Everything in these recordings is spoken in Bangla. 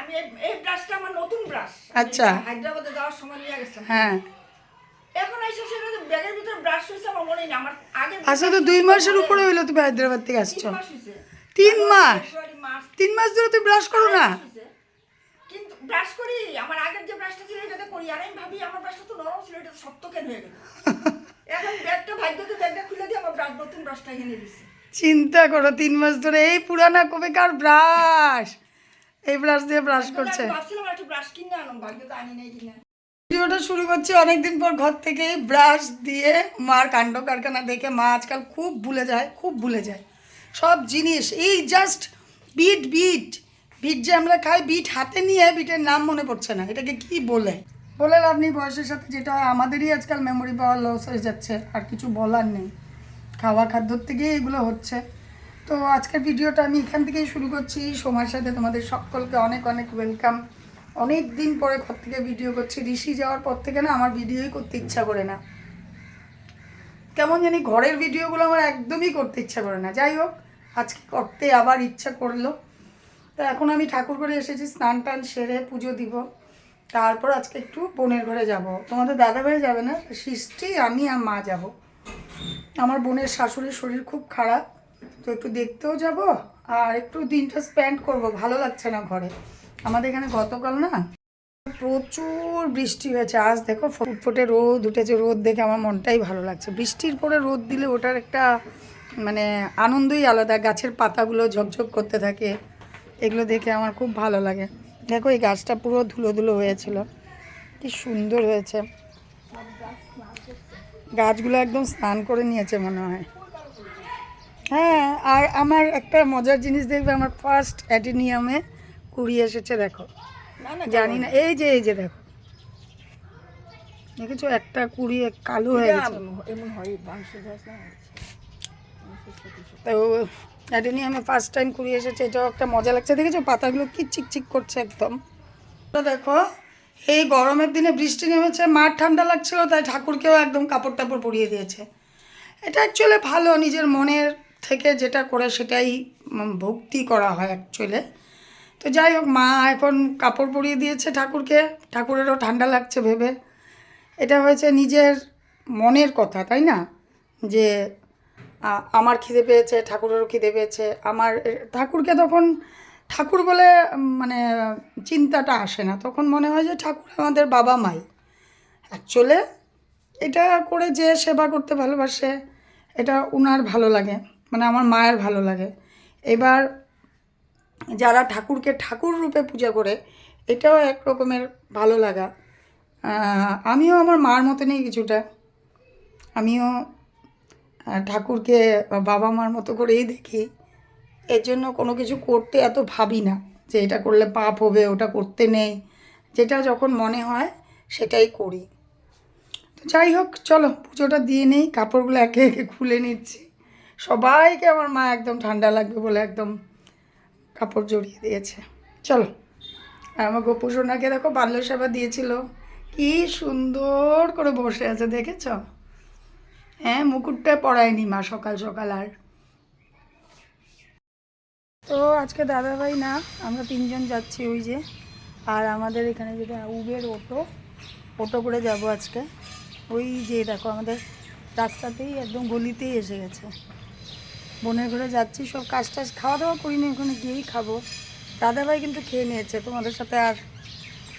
আমি এই ব্রাশটা আমার নতুন ব্রাশ। আচ্ছা, হায়দ্রাবাদে যাওয়ার সময় নিয়ে গেছিলাম। হ্যাঁ, এখন এসে সেটা ব্যাগের ভিতরে ব্রাশ হয়েছে আমার মনে নেই। আমার আগে আচ্ছা, তো 2 মাসের উপরে হইলো তুমি হায়দ্রাবাদ থেকে আসছো। 3 মাস হয়েছে। 3 মাস? ফেব্রুয়ারি, মার্চ, 3 মাস ধরে তুমি ব্রাশ করো না? কিন্তু ব্রাশ করি। আমার আগের যে ব্রাশটা ছিল এটাতে করি। আর আমি ভাবি আমার ব্রাশটা তো নরম ছিল, এটা শক্ত কেন হয়ে গেল। এখন ব্যাগটা ভাগ্যতে ব্যাগটা খুলে দিয়ে আমার ব্রাশ নতুন ব্রাশটা এনে দিছি। চিন্তা করো 3 মাস ধরে এই পুরানা কবেকার ব্রাশ, এই ব্রাশ দিয়ে ব্রাশ করছে। ভাবছিলাম একটা ব্রাশ কিনে আনলাম, ভাগ্যতে আনি নাই কিনা। ভিডিওটা শুরু করছি অনেকদিন পর ঘর থেকে। ব্রাশ দিয়ে মার কাণ্ড কারখানা দেখে মা আজকাল খুব ভুলে যায় সব জিনিস। এই জাস্ট বিট বিট বিট যে আমরা খাই, বিট হাতে নিয়ে বিটের নাম মনে পড়ছে না, এটাকে কি বলে লাভ নেই। বয়সের সাথে যেটা হয় আমাদেরই আজকাল মেমোরি পাওয়ার লস হয়ে যাচ্ছে, আর কিছু বলার নেই। খাওয়া খাদ্যর থেকেই এগুলো হচ্ছে। তো আজকের ভিডিওটা আমি এখান থেকেই শুরু করছি। সময়ের সাথে তোমাদের সকলকে অনেক অনেক ওয়েলকাম। অনেক দিন পরে ঘর থেকে ভিডিও করছি। ঋষি যাওয়ার পর থেকে না আমার ভিডিওই করতে ইচ্ছা করে না, কেমন জানি ঘরের ভিডিওগুলো আমার একদমই করতে ইচ্ছা করে না। যাই হোক, আজকে করতে আবার ইচ্ছা করলো। তো এখন আমি ঠাকুর ঘরে এসেছি, স্নান টান সেরে পুজো দিব। তারপর আজকে একটু বোনের ঘরে যাব। তোমাদের দাদাভাই যাবে না, সৃষ্টি, আমি আর মা যাব। আমার বোনের শাশুড়ির শরীর খুব খারাপ, তো একটু দেখতেও যাব আর একটু দিনটা স্পেন্ড করব। ভালো লাগছে না ঘরে। আমাদের এখানে গতকাল না প্রচুর বৃষ্টি হয়েছে। আজ দেখো ফুটফুটে রোদ উঠেছে। রোদ দেখে আমার মনটাই ভালো লাগছে। বৃষ্টির পরে রোদ দিলে ওটার একটা মানে আনন্দই আলাদা। গাছের পাতাগুলো ঝকঝক করতে থাকে, এগুলো দেখে আমার খুব ভালো লাগে। দেখো এই গাছটা পুরো ধুলো ধুলো হয়েছিল, কি সুন্দর হয়েছে। গাছগুলো একদম স্নান করে নিয়েছে মনে হয়। হ্যাঁ, আর আমার একটা মজার জিনিস দেখবে, আমার ফার্স্ট অ্যাডিনিয়ামে কুড়ি এসেছে। দেখো, জানি না, এই যে দেখো, দেখেছো একটা কুড়ি কালো হয়ে গেছে। তো অ্যাডিনিয়ামে ফার্স্ট টাইম কুড়ি এসেছে, এটাও একটা মজা লাগছে। দেখেছো পাতাগুলো কি চিকচিক করছে একদম। দেখো এই গরমের দিনে বৃষ্টি নেমেছে, মার ঠান্ডা লাগছিল, তাই ঠাকুরকেও একদম কাপড় টাপড় পরিয়ে দিয়েছে। এটা অ্যাকচুয়ালি ভালো, নিজের মনের থেকে যেটা করে সেটাই ভক্তি করা হয় অ্যাকচুয়ালি। তো যাই হোক, মা এখন কাপড় পরিয়ে দিয়েছে ঠাকুরকে। ঠাকুরেরও ঠান্ডা লাগছে ভেবে। এটা হয়েছে নিজের মনের কথা, তাই না? যে আমার খিদে পেয়েছে, ঠাকুরেরও খিদে পেয়েছে। আমার ঠাকুরকে তখন ঠাকুর বলে মানে চিন্তাটা আসে না, তখন মনে হয় যে ঠাকুর আমাদের বাবা মাই। অ্যাকচুয়ালি এটা করে যে সেবা করতে ভালোবাসে, এটা উনার ভালো লাগে, মানে আমার মায়ের ভালো লাগে। এবার যারা ঠাকুরকে ঠাকুর রূপে পূজা করে, এটাও এক রকমের ভালো লাগা। আমিও আমার মার মতনই কিছুটা, আমিও ঠাকুরকে বাবা মার মতো করেই দেখি। এর জন্য কোনো কিছু করতে এত ভাবি না যে এটা করলে পাপ হবে, ওটা করতে নেই। যেটা যখন মনে হয় সেটাই করি। তো যাই হোক, চলো পুজোটা দিয়ে নেই। কাপড়গুলো একে একে খুলে নিচ্ছি। সবাইকে আমার মা একদম ঠান্ডা লাগবে বলে একদম কাপড় জড়িয়ে দিয়েছে। চলো, আর আমার গোপু সোনাকে দেখো বাল্য সেবা দিয়েছিল, কি সুন্দর করে বসে আছে, দেখেছ? হ্যাঁ, মুকুটটা পরায়নি মা সকাল সকাল। আর তো আজকে দাদাভাই না, আমরা তিনজন যাচ্ছি ওই যে। আর আমাদের এখানে যেটা উবের অটো করে যাব আজকে। ওই যে দেখো আমাদের রাস্তাতেই একদম গলিতেই এসে গেছে। বোনের ঘরে যাচ্ছি, সব কাজ টাজ খাওয়া দাওয়া করিনি, ওখানে গিয়েই খাবো। দাদাভাই কিন্তু খেয়ে নিয়েছে। তোমাদের সাথে আর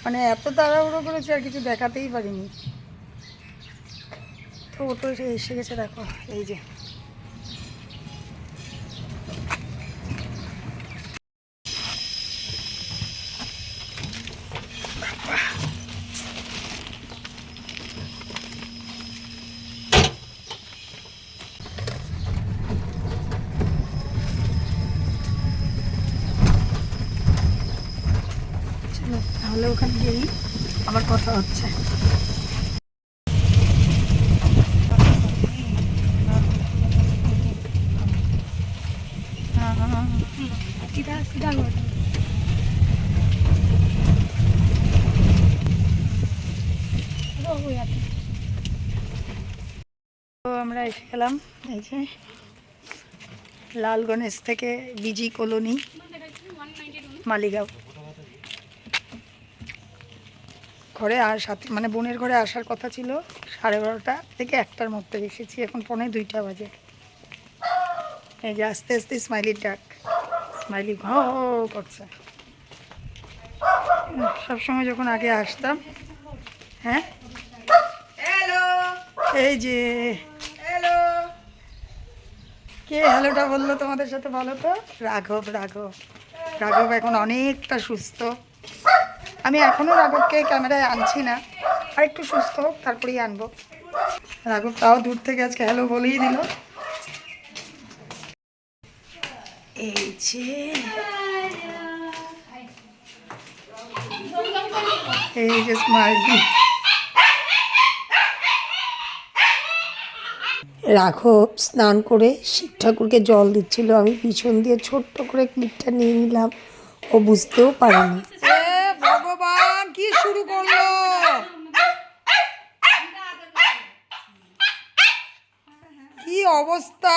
মানে এত তাড়াহুড়ো করেছে, আর কিছু দেখাতেই পারিনি। তো অটো এসে গেছে, দেখো এই যে। তাহলে ওখানে গিয়েই আবার কথা হচ্ছে। তো আমরা এসে গেলাম এই যে লালগণেশ থেকে বিজি কলোনি মালিগাঁও। ঘরে আর সাথে মানে বোনের ঘরে আসার কথা ছিল 12:30 থেকে 1টার মধ্যে, এসেছি এখন 1:45 বাজে। এই যে আস্তে আস্তে স্মাইলির ডাক, স্মাইলি ঘ করছে। সবসময় যখন আগে আসতাম, হ্যাঁ হ্যালো এই যে হ্যালো, কে হ্যালোটা বললো তোমাদের সাথে বলো তো? রাঘব। রাঘব রাঘব এখন অনেকটা সুস্থ। আমি এখনও রাঘবকে ক্যামেরায় আনছি না, আর একটু সুস্থ হোক তারপরেই আনবো। রাঘব তাও দূর থেকে আজকে হ্যালো বলেই দিল। এই যে স্মাইলি। রাঘব স্নান করে শিব ঠাকুরকে জল দিচ্ছিল, আমি পিছন দিয়ে ছোট্ট করে ক্লিপটা নিয়ে নিলাম, ও বুঝতেও পারেনি। ভগবান কি শুরু করলো! কি অবস্থা!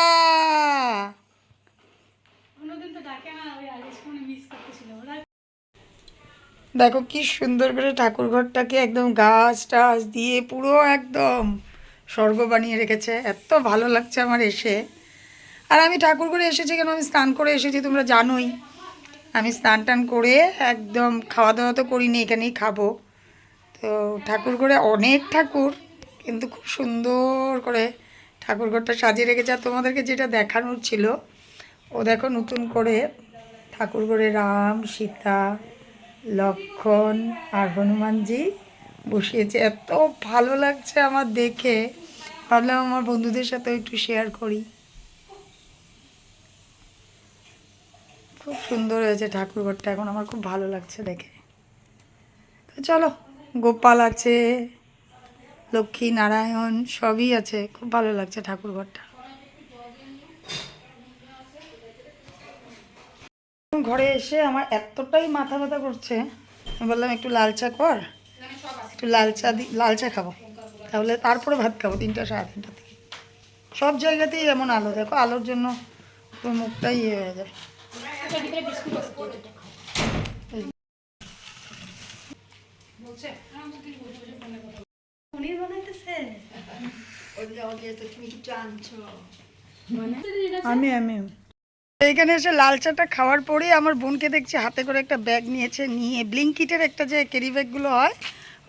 দেখো কি সুন্দর করে ঠাকুর ঘরটাকে একদম গাছ টাছ দিয়ে পুরো একদম স্বর্গ বানিয়ে রেখেছে। এত ভালো লাগছে আমার এসে। আর আমি ঠাকুর ঘরে এসেছি কেন, আমি স্নান করে এসেছি, তোমরা জানোই। আমি স্নান টান করে একদম খাওয়া দাওয়া তো করিনি, এখানেই খাবো। তো ঠাকুর ঘরে অনেক ঠাকুর, কিন্তু খুব সুন্দর করে ঠাকুর ঘরটা সাজিয়ে রেখেছে। আর তোমাদেরকে যেটা দেখানোর ছিল, ও দেখো নতুন করে ঠাকুর ঘরে রাম, সীতা, লক্ষ্মণ আর হনুমানজি বসিয়েছে। এত ভালো লাগছে আমার দেখে, ভাবলাম আমার বন্ধুদের সাথেও একটু শেয়ার করি। খুব সুন্দর হয়েছে ঠাকুরঘরটা, এখন আমার খুব ভালো লাগছে দেখে। তো চলো, গোপাল আছে, লক্ষ্মী নারায়ণ সবই আছে, খুব ভালো লাগছে ঠাকুরঘরটা। ঘরে এসে আমার এতটাই মাথা ব্যথা করছে, আমি বললাম একটু লাল চা কর, একটু লাল চা খাবো, তাহলে তারপরে ভাত খাবো 3টা 3:30 থেকে। সব জায়গাতেই এমন আলো, দেখো আলোর জন্য পুরো মুখটাই ইয়ে হয়ে যায়। আমি এইখানে এসে লাল চাটা খাওয়ার পরেই আমার বোনকে দেখছি হাতে করে একটা ব্যাগ নিয়েছে, নিয়ে ব্লিঙ্কিটের একটা যে ক্যারি ব্যাগগুলো হয়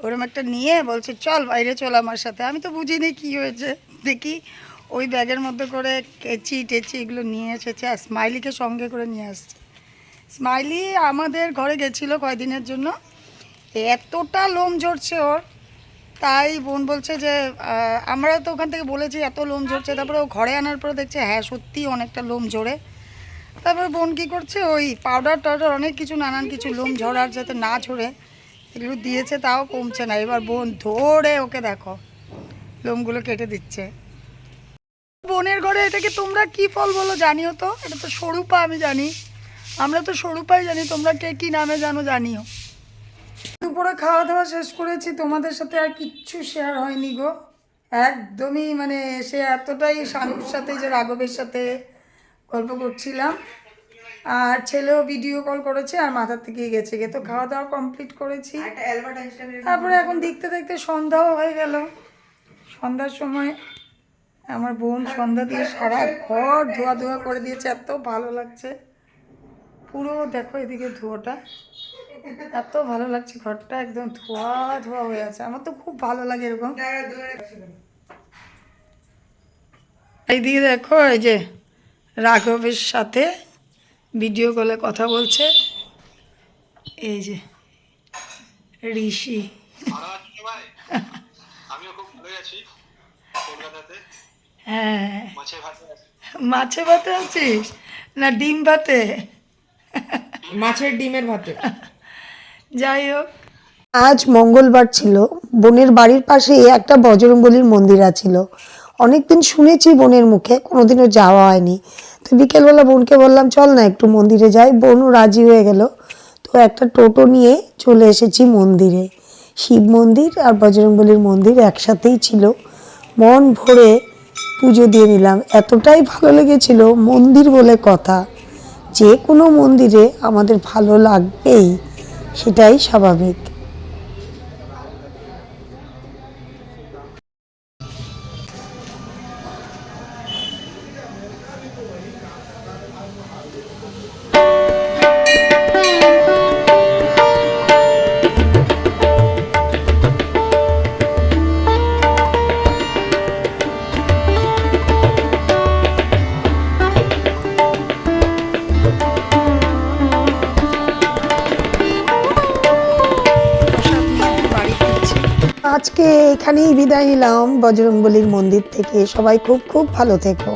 ওরকম একটা নিয়ে বলছে চল বাইরে চল আমার সাথে। আমি তো বুঝিনি কি হয়েছে, দেখি ওই ব্যাগের মধ্যে করে কেচি টেচি এগুলো নিয়ে এসেছে, আর স্মাইলিকে সঙ্গে করে নিয়ে আসছে। স্মাইলি আমাদের ঘরে গেছিলো কয়দিনের জন্য, এতটা লোম ঝরছে ওর, তাই বোন বলছে যে আমরা তো ওখান থেকে বলেছি এত লোম ঝরছে, তারপরে ও ঘরে আনার পরে দেখছে হ্যাঁ সত্যিই অনেকটা লোম ঝরে। তারপরে বোন কী করছে, ওই পাউডার টাউডার অনেক কিছু নানান কিছু লোম ঝরার যাতে না ঝরে এগুলো দিয়েছে, তাও কমছে না। এবার বোন ধরে ওকে দেখো লোমগুলো কেটে দিচ্ছে। বোনের ঘরে এটাকে তোমরা কি ফল বলো জানিও তো? এটা তো সরুপা, আমি জানি, আমরা তো সরুপাই জানি, তোমরা কে কী নামে জানো জানিও। দুপুরে খাওয়া দাওয়া শেষ করেছি, তোমাদের সাথে আর কিচ্ছু শেয়ার হয়নি গো, একদমই। মানে সে এতটাই শানুর সাথে যে রাঘবের সাথে গল্প করছিলাম, আর ছেলেও ভিডিও কল করেছে আর মাথার থেকেই গেছে গে। তো খাওয়া দাওয়া কমপ্লিট করেছি, তারপরে এখন দেখতে দেখতে সন্ধ্যাও হয়ে গেল। সন্ধ্যার সময় আমার বোন সন্ধ্যা দিয়ে সারা ঘর ধোয়া ধোয়া করে দিয়েছে, এত ভালো লাগছে পুরো। দেখো এদিকে ধোয়াটা, এত ভালো লাগছে, ঘরটা একদম ধোয়া ধোয়া হয়ে আছে। আমার তো খুব ভালো লাগে এরকম। এইদিকে দেখো এই যে রাঘবের সাথে ভিডিও কলে কথা বলছে, এই যে ঋষি। হ্যাঁ, মাছে ভাতে আছিস না ডিম ভাতে? মাছের ডিমের ভাতে। যাই হোক, আজ মঙ্গলবার ছিল, বোনের বাড়ির পাশেই একটা বজরংবলীর মন্দির আছিল। অনেকদিন শুনেছি বোনের মুখে, কোনোদিনও যাওয়া হয়নি। তো বিকেলবেলা বোনকে বললাম চল না একটু মন্দিরে যাই, বোনও রাজি হয়ে গেল। তো একটা টোটো নিয়ে চলে এসেছি মন্দিরে। শিব মন্দির আর বজরংবলীর মন্দির একসাথেই ছিল, মন ভরে পুজো দিয়ে নিলাম। এতটাই ভালো লেগেছিল, মন্দির বলে কথা, যে কোনো মন্দিরে আমাদের ভালো লাগবেই, সেটাই স্বাভাবিক। আজকে এখানেই বিদায় নিলাম বজরংবলীর মন্দির থেকে। সবাই খুব খুব ভালো থেকো।